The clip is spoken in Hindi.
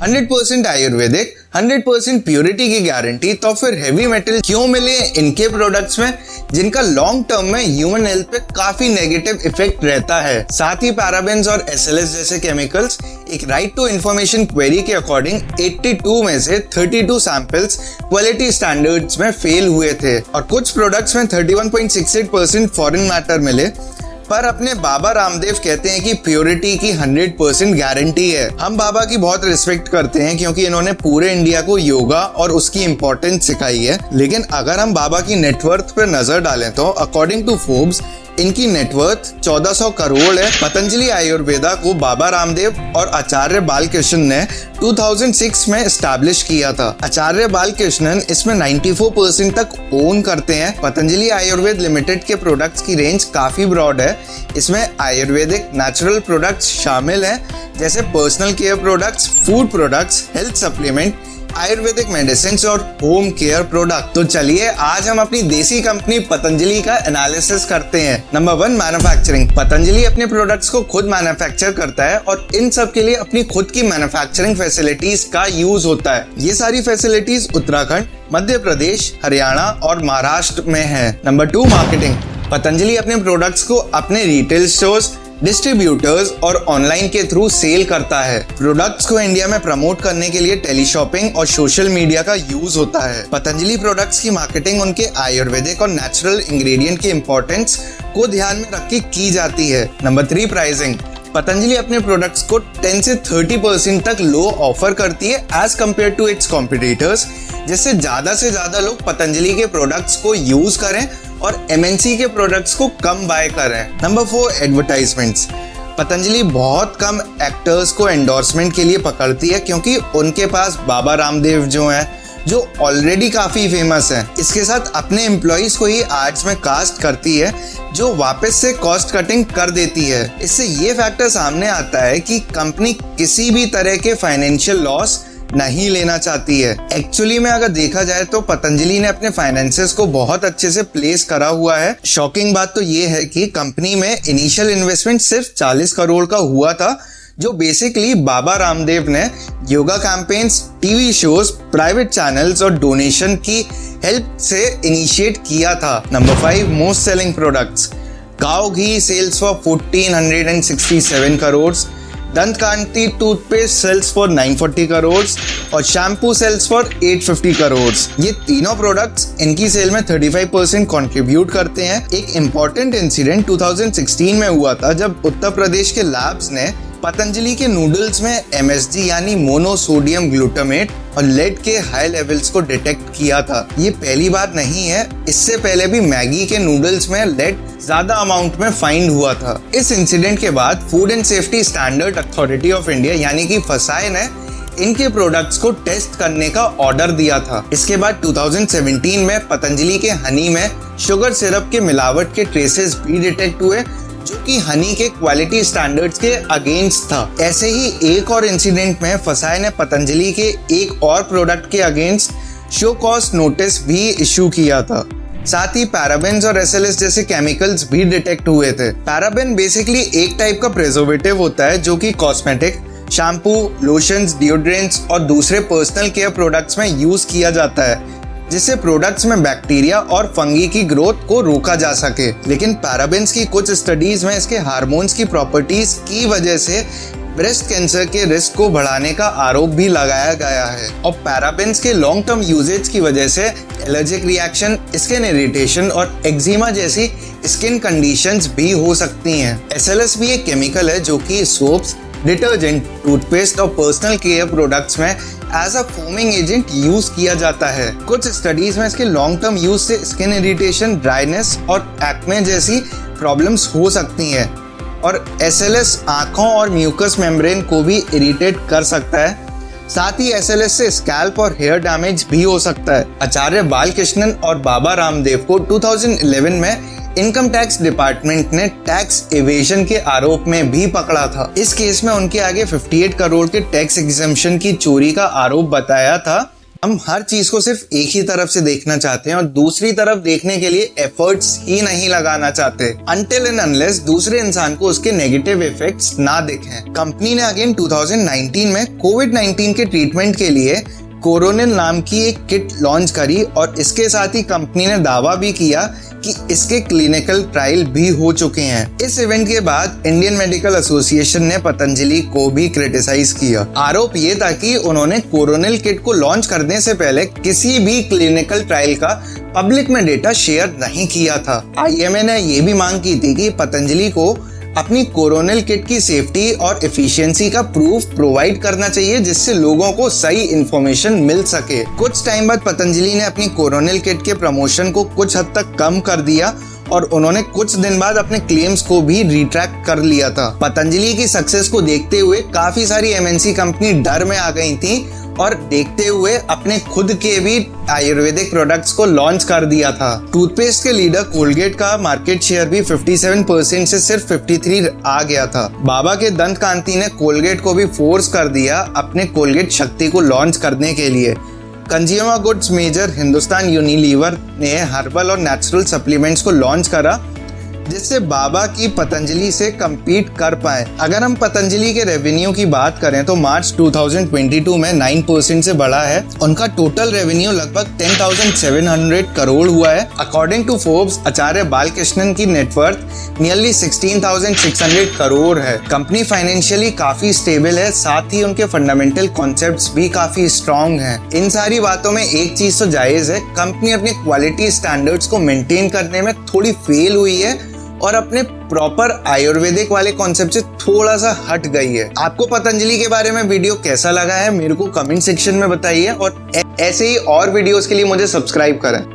100% आयुर्वेदिक, 100% प्योरिटी की गारंटी, तो फिर हेवी मेटल क्यों मिले इनके प्रोडक्ट्स में जिनका लॉन्ग टर्म में ह्यूमन हेल्थ पे काफी नेगेटिव इफेक्ट रहता है। साथ ही पैराबेन्स और एसएलएस जैसे केमिकल्स एक राइट टू इंफॉर्मेशन क्वेरी के अकॉर्डिंग 82 में से 32 सैंपल्स क्वालिटी स्टैंडर्ड्स में फेल हुए थे और कुछ प्रोडक्ट्स में 31.68% फॉरेन मैटर मिले। पर अपने बाबा रामदेव कहते हैं कि प्योरिटी की 100% गारंटी है। हम बाबा की बहुत रिस्पेक्ट करते हैं क्योंकि इन्होंने पूरे इंडिया को योगा और उसकी इम्पोर्टेंस सिखाई है। लेकिन अगर हम बाबा की नेटवर्थ पर नजर डालें तो अकॉर्डिंग टू फोर्ब्स इनकी नेटवर्थ 1400 करोड़ है। पतंजलि आयुर्वेदा को बाबा रामदेव और आचार्य बालकृष्णन ने 2006 में एस्टैब्लिश किया था। आचार्य बालकृष्णन इसमें 94% तक ओन करते हैं। पतंजलि आयुर्वेद लिमिटेड के प्रोडक्ट्स की रेंज काफी ब्रॉड है। इसमें आयुर्वेदिक नेचुरल प्रोडक्ट्स शामिल हैं जैसे personal care products, food products, health supplement, Ayurvedic medicine और होम केयर प्रोडक्ट। तो चलिए आज हम अपनी देसी कंपनी पतंजलि का एनालिसिस करते हैं। Number 1, manufacturing. पतंजलि अपने प्रोडक्ट्स को खुद मैन्युफैक्चर करता है और इन सब के लिए अपनी खुद की मैन्युफैक्चरिंग फैसिलिटीज का यूज होता है। ये सारी फैसिलिटीज उत्तराखंड, मध्य प्रदेश, हरियाणा और महाराष्ट्र में है। Number 2, marketing. पतंजलि अपने प्रोडक्ट्स को अपने रिटेल स्टोर्स, डिस्ट्रीब्यूटर्स और ऑनलाइन के थ्रू सेल करता है। प्रोडक्ट्स को इंडिया में प्रमोट करने के लिए टेलीशॉपिंग और सोशल मीडिया का यूज होता है। पतंजलि प्रोडक्ट्स की मार्केटिंग उनके आयुर्वेदिक और नेचुरल इंग्रेडिएंट की इंपॉर्टेंस को ध्यान में रख के की जाती है। Number 3, pricing. पतंजलि अपने प्रोडक्ट्स को 10 से 30% तक लो ऑफर करती है as compare to its competitors, जिससे ज्यादा से ज्यादा लोग पतंजलि के प्रोडक्ट्स को यूज करें और एमएनसी के प्रोडक्ट्स को कम बाय करें। Number 4, advertisements. पतंजलि बहुत कम एक्टर्स को एंडोर्समेंट के लिए पकड़ती है क्योंकि उनके पास बाबा रामदेव जो ऑलरेडी काफी फेमस है। इसके साथ अपने एम्प्लॉइज को ही एड्स में कास्ट करती है जो वापस से कॉस्ट कटिंग कर देती है। इससे ये फैक्टर सामने आता है कि कंपनी किसी भी तरह के फाइनेंशियल लॉस नहीं लेना चाहती है। एक्चुअली में अगर देखा जाए तो पतंजलि ने अपने फाइनेंसेस को बहुत अच्छे से प्लेस करा हुआ है। शॉकिंग बात तो ये है कि कंपनी में इनिशियल इन्वेस्टमेंट सिर्फ 40 करोड़ का हुआ था, जो बेसिकली बाबा रामदेव ने yoga campaigns, TV shows, private channels और डोनेशन की हेल्प से इनिशिएट किया था। Number 5, most selling products. Cow घी sales for 1467 crore, Dant Kanti toothpaste sales for 940 crore और शैम्पू सेल्स फॉर 850 करोड़। ये तीनों प्रोडक्ट्स इनकी सेल में 35% कंट्रीब्यूट करते हैं। एक इम्पॉर्टेंट इंसिडेंट 2016 में हुआ था जब उत्तर प्रदेश के लैब्स ने पतंजलि के नूडल्स में MSG यानी मोनोसोडियम ग्लूटामेट और लेड के हाई लेवल्स को डिटेक्ट किया था। ये पहली बार नहीं है, इससे पहले भी मैगी के नूडल्स में लेड ज्यादा अमाउंट में फाइंड हुआ था। इस इंसिडेंट के बाद food and safety standard authority of India यानी कि फसाई ने इनके प्रोडक्ट्स को टेस्ट करने का ऑर्डर दिया था। इसके बाद 2017 में पतंजलि के हनी में शुगर सिरप के मिलावट के ट्रेसेस भी डिटेक्ट हुए जो कि हनी के क्वालिटी स्टैंडर्ड्स के अगेंस्ट था। ऐसे ही एक और इंसिडेंट में फसाई ने पतंजलि के एक और प्रोडक्ट के अगेंस्ट शो कॉज नोटिस भी इशू किया था। साथ ही पैराबेन्स और एसएलएस जैसे केमिकल्स भी डिटेक्ट हुए थे। पैराबेन बेसिकली एक टाइप का प्रिजर्वेटिव होता है जो कि कॉस्मेटिक, शैम्पू, लोशंस, डिओड्रेंट्स और दूसरे पर्सनल केयर प्रोडक्ट्स में यूज किया जाता है जिससे प्रोडक्ट्स में बैक्टीरिया और फंगी की ग्रोथ को रोका जा सके। लेकिन पैराबेन्स की कुछ स्टडीज में इसके हार्मोन्स की प्रॉपर्टीज की वजह से ब्रेस्ट कैंसर के रिस्क को बढ़ाने का आरोप भी लगाया गया है और पैराबेन्स के लॉन्ग टर्म यूजेज की वजह से एलर्जिक रिएक्शन, स्किन इरिटेशन और एक्जिमा जैसी स्किन कंडीशंस भी हो सकती हैं। एसएलएस भी एक केमिकल है जो कि सोप्स, डिटर्जेंट, टूथपेस्ट और पर्सनल केयर प्रोडक्ट्स में as a foaming agent use किया जाता है। कुछ स्टडीज में इसके लॉन्ग टर्म यूज से स्किन इरिटेशन, ड्राइनेस और एक्ने जैसी प्रॉब्लम्स हो सकती हैं और एसएलएस आंखों और म्यूकस मेम्ब्रेन को भी इरिटेट कर सकता है। साथ ही एसएलएस से स्कैल्प और हेयर डैमेज भी हो सकता है। आचार्य बालकृष्णन और बाबा रामदेव को 2011 में इनकम टैक्स डिपार्टमेंट ने टैक्स एवेजन के आरोप में भी पकड़ा था। इस केस में उनके आगे 58 करोड़ के टैक्स एग्जम्पशन की चोरी का आरोप बताया था हम हर चीज को सिर्फ एक ही तरफ से देखना चाहते हैं और दूसरी तरफ देखने के लिए एफर्ट्स ही नहीं लगाना चाहते अनटिल एंड अनलेस दूसरे इंसान को उसके नेगेटिव इफेक्ट्स ना दिखें। कंपनी ने अगेन 2019 में कोविड-19 के ट्रीटमेंट के लिए कोरोनिल नाम की एक किट लॉन्च करी और इसके साथ ही कंपनी ने दावा भी किया कि इसके क्लिनिकल ट्रायल भी हो चुके हैं। इस इवेंट के बाद इंडियन मेडिकल एसोसिएशन ने पतंजलि को भी क्रिटिसाइज किया। आरोप ये था कि उन्होंने कोरोनिल किट को लॉन्च करने से पहले किसी भी क्लिनिकल ट्रायल का पब्लिक में डेटा शेयर नहीं किया था। IMA ने ये भी मांग की थी कि पतंजलि को अपनी कोरोनिल किट की सेफ्टी और एफिशिएंसी का प्रूफ प्रोवाइड करना चाहिए जिससे लोगों को सही इंफॉर्मेशन मिल सके। कुछ टाइम बाद पतंजलि ने अपनी कोरोनिल किट के प्रमोशन को कुछ हद तक कम कर दिया और उन्होंने कुछ दिन बाद अपने क्लेम्स को भी रिट्रैक्ट कर लिया था। पतंजलि की सक्सेस को देखते हुए काफी सारी MNC कंपनी डर में आ गई थी और देखते हुए अपने खुद के भी आयुर्वेदिक प्रोडक्ट्स को लॉन्च कर दिया था। टूथपेस्ट के लीडर कोलगेट का मार्केट शेयर भी 57% से सिर्फ 53 आ गया था। बाबा के दंत कांति ने कोलगेट को भी फोर्स कर दिया अपने कोलगेट शक्ति को लॉन्च करने के लिए। Consumer goods major Hindustan Unilever ने हर्बल और नेचुरल सप्लीमेंट्स को लॉन्च करा जिससे बाबा की पतंजलि से compete कर पाए। अगर हम पतंजलि के रेवेन्यू की बात करें तो मार्च 2022 में 9% से बढ़ा है। उनका टोटल रेवेन्यू लगभग 10,700 करोड़ हुआ है। अकॉर्डिंग टू फोर्ब्स, आचार्य बालकृष्णन की नेटवर्थ नियरली 16,600 करोड़ है। कंपनी फाइनेंशियली काफी स्टेबल है, साथ ही उनके फंडामेंटल कॉन्सेप्ट्स भी काफी स्ट्रॉन्ग हैं। इन सारी बातों में एक चीज तो जायज है, कंपनी अपने क्वालिटी स्टैंडर्ड्स को मेंटेन करने में थोड़ी फेल हुई है और अपने प्रॉपर आयुर्वेदिक वाले कॉन्सेप्ट से थोड़ा सा हट गई है। आपको पतंजलि के बारे में वीडियो कैसा लगा है मेरे को कमेंट सेक्शन में बताइए और ऐसे ही और वीडियोस के लिए मुझे सब्सक्राइब करें।